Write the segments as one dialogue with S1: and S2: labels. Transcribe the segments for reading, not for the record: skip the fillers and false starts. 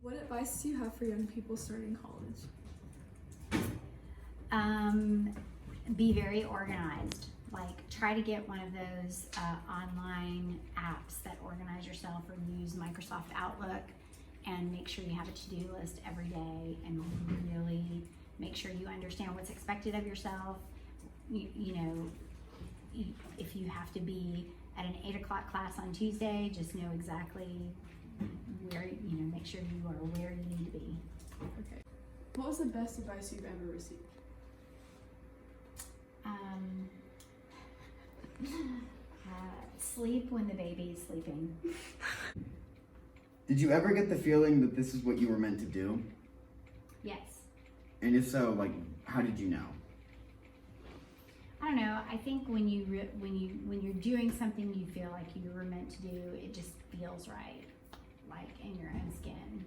S1: What advice do you have for young people starting college?
S2: Be very organized. Like, try to get one of those online apps that organize yourself, or use Microsoft Outlook, and make sure you have a to-do list every day, and really make sure you understand what's expected of yourself. If you have to be at an 8 o'clock class on Tuesday, just know exactly where, make sure you are where you need to be.
S1: Okay. What was the best advice you've ever received?
S2: Sleep when the baby's sleeping.
S3: Did you ever get the feeling that this is what you were meant to do?
S2: Yes.
S3: And if so, like, how did you know?
S2: I don't know. I think when you're doing something you feel like you were meant to do, it just feels right, like in your own skin.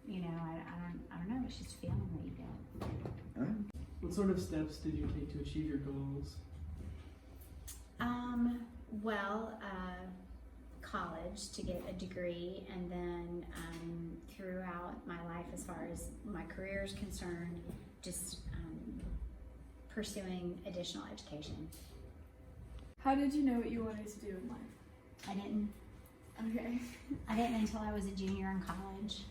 S2: I don't know. It's just feeling what you feel.
S4: What sort of steps did you take to achieve your goals?
S2: College to get a degree, and then throughout my life, as far as my career is concerned, just pursuing additional education.
S1: How did you know what you wanted to do in life?
S2: I didn't.
S1: Okay.
S2: I didn't until I was a junior in college,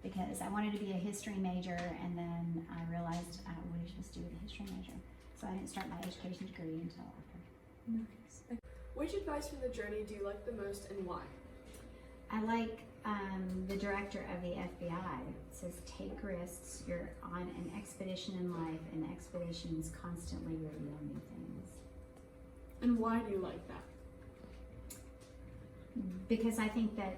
S2: because I wanted to be a history major, and then I realized what are you supposed to do with a history major? So I didn't start my education degree until after.
S1: Nice. Which advice from the journey do you like the most, and why?
S2: I like the director of the FBI. It says, take risks. You're on an expedition in life, and expeditions constantly reveal new things.
S1: And why do you like that?
S2: Because I think that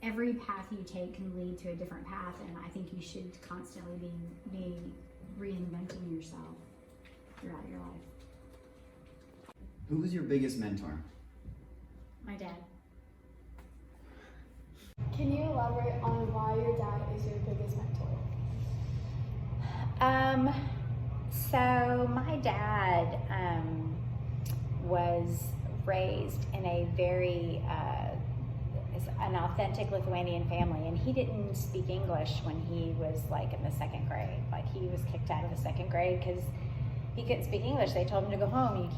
S2: every path you take can lead to a different path, and I think you should constantly be reinventing yourself throughout your life.
S3: Who was your biggest mentor?
S2: My dad.
S1: Can you elaborate on why your dad is your biggest mentor?
S2: So my dad was raised in a very an authentic Lithuanian family, and he didn't speak English when he was like in the second grade. Like, he was kicked out of the second grade because he couldn't speak English. They told him to go home.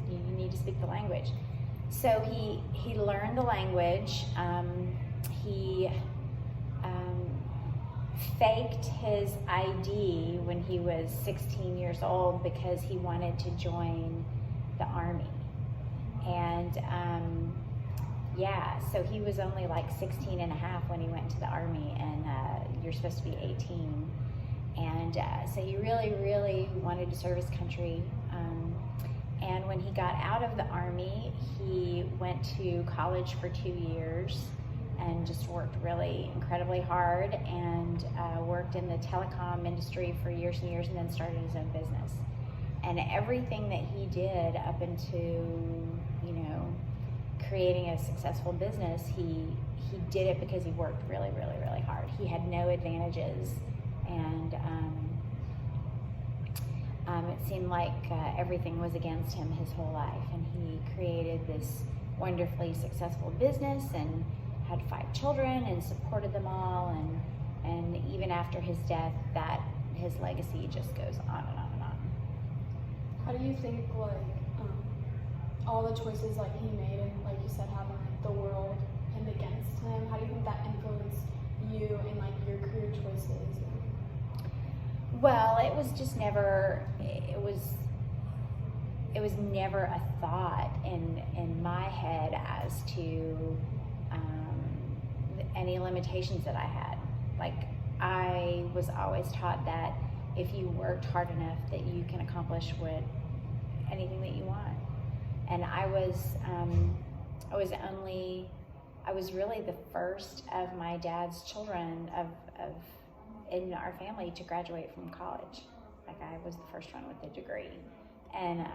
S2: You need to speak the language. So he learned the language. He faked his ID when he was 16 years old because he wanted to join the Army. And so he was only like 16 and a half when he went to the Army, and you're supposed to be 18. And so he really, really wanted to serve his country. And when he got out of the Army, he went to college for 2 years and just worked really incredibly hard, and worked in the telecom industry for years and years, and then started his own business. And everything that he did up into, creating a successful business, he did it because he worked really, really, really hard. He had no advantages, and it seemed like everything was against him his whole life. And he created this wonderfully successful business and had 5 children and supported them all. And even after his death, that his legacy just goes on and on and on.
S1: How do you think all the choices he made, and like you said, having the world pinned against him, how do you think that influenced you in your career choices?
S2: Well, it was just never, it was never a thought in my head as to any limitations that I had. I was always taught that if you worked hard enough, that you can accomplish anything that you want. And I was really the first of my dad's children in our family to graduate from college. I was the first one with a degree, and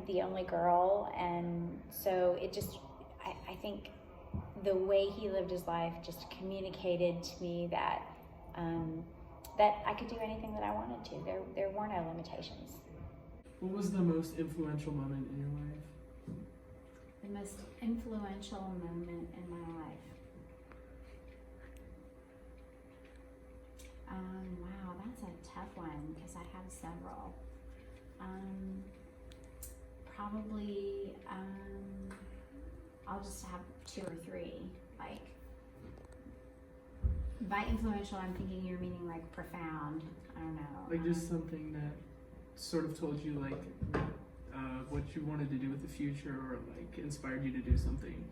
S2: the only girl. And so it just, I think the way he lived his life just communicated to me that I could do anything that I wanted to. There were no limitations.
S4: What was the most influential moment in your life?
S2: The most influential moment in my life. Wow, that's a tough one because I have several. Probably, I'll just have two or three. Like, by influential, I'm thinking you're meaning like profound. I don't know.
S4: Like just something that sort of told you like what you wanted to do with the future, or like inspired you to do something.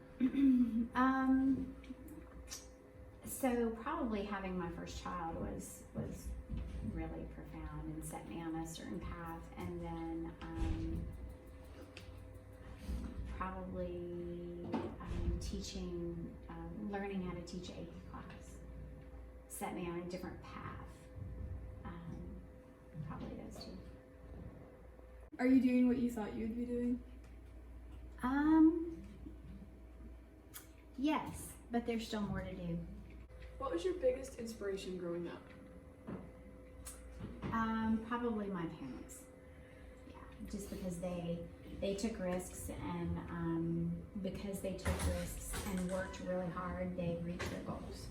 S2: So probably having my first child was really profound and set me on a certain path, and then probably teaching, learning how to teach AP class set me on a different path. Probably those two.
S1: Are you doing what you thought you'd be doing?
S2: Yes, but there's still more to do.
S1: What was your biggest inspiration growing up?
S2: Probably my parents. Yeah, just because they took risks, and because they took risks and worked really hard, they reached their goals.